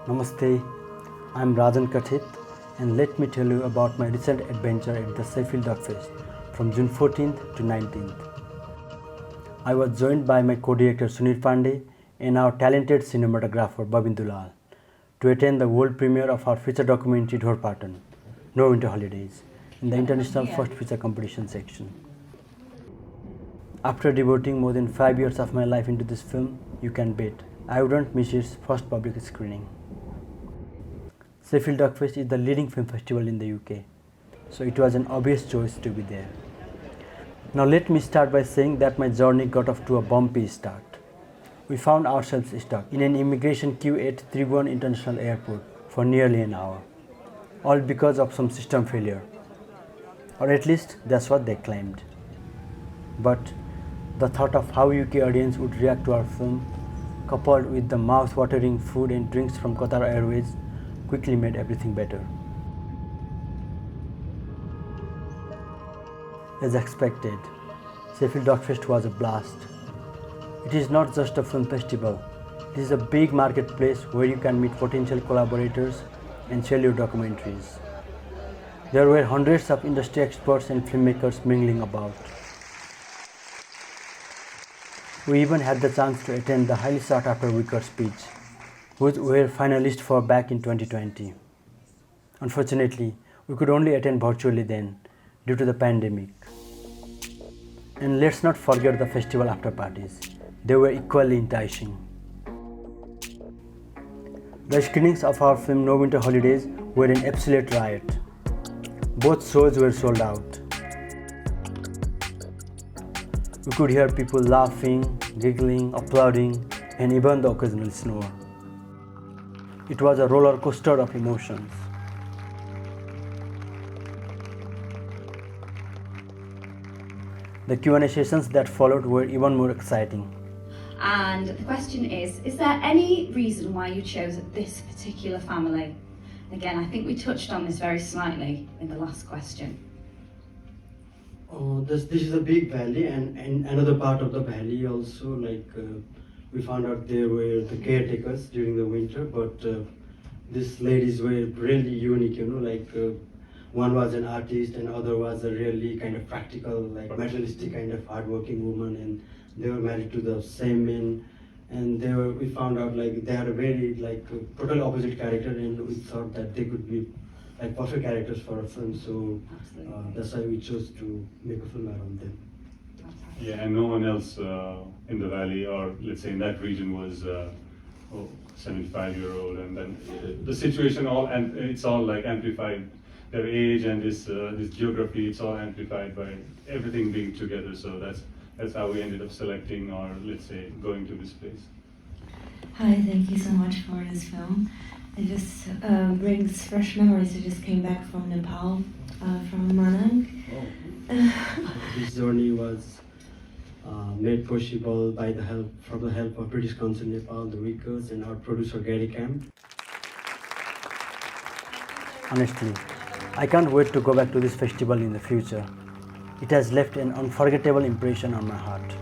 Namaste, I'm Rajan Kathit and let me tell you about my recent adventure at the Sheffield DocFest from June 14th to 19th. I was joined by my co-director Sunil Pandey and our talented cinematographer Babin Dulal to attend the world premiere of our feature documentary Dhorpatan, No Winter Holidays, in the International First Feature Competition section. After devoting more than 5 years of my life into this film, you can bet I wouldn't miss its first public screening. Sheffield DocFest is the leading film festival in the UK, so it was an obvious choice to be there. Now let me start by saying that my journey got off to a bumpy start. We found ourselves stuck in an immigration queue at Tribhuvan International Airport for nearly an hour, all because of some system failure, or at least that's what they claimed. But the thought of how UK audience would react to our film, coupled with the mouth-watering food and drinks from Qatar Airways, quickly made everything better. As expected, Sheffield DocFest was a blast. It is not just a film festival, it is a big marketplace where you can meet potential collaborators and sell your documentaries. There were hundreds of industry experts and filmmakers mingling about. We even had the chance to attend the highly sought after Wicker speech, which were finalists for back in 2020. Unfortunately, we could only attend virtually then due to the pandemic. And let's not forget the festival after parties. They were equally enticing. The screenings of our film No Winter Holidays were an absolute riot. Both shows were sold out. We could hear people laughing, giggling, applauding, and even the occasional snore. It was a roller coaster of emotions. The Q&A sessions that followed were even more exciting. And the question is there any reason why you chose this particular family? Again, I think we touched on this very slightly in the last question. This is a big valley, and another part of the valley also, we found out there were the caretakers during the winter, but these ladies were really unique, one was an artist and other was a really kind of practical, materialistic kind of hardworking woman, and they were married to the same men, and we found out they had a very total opposite character, and we thought that they could be perfect characters for a film, so that's why we chose to make a film around them. Yeah, and no one else in the valley, or let's say in that region, was 75-year-old, and then the situation and it's all amplified. Their age and this geography, it's all amplified by everything being together. So that's how we ended up selecting, or let's say going to this place. Hi, thank you so much for this film. It just brings fresh memories. I just came back from Nepal, from Manang. This journey was made possible by the help of British Council Nepal, the Wickers, and our producer Gary Camp. Honestly, I can't wait to go back to this festival in the future. It has left an unforgettable impression on my heart.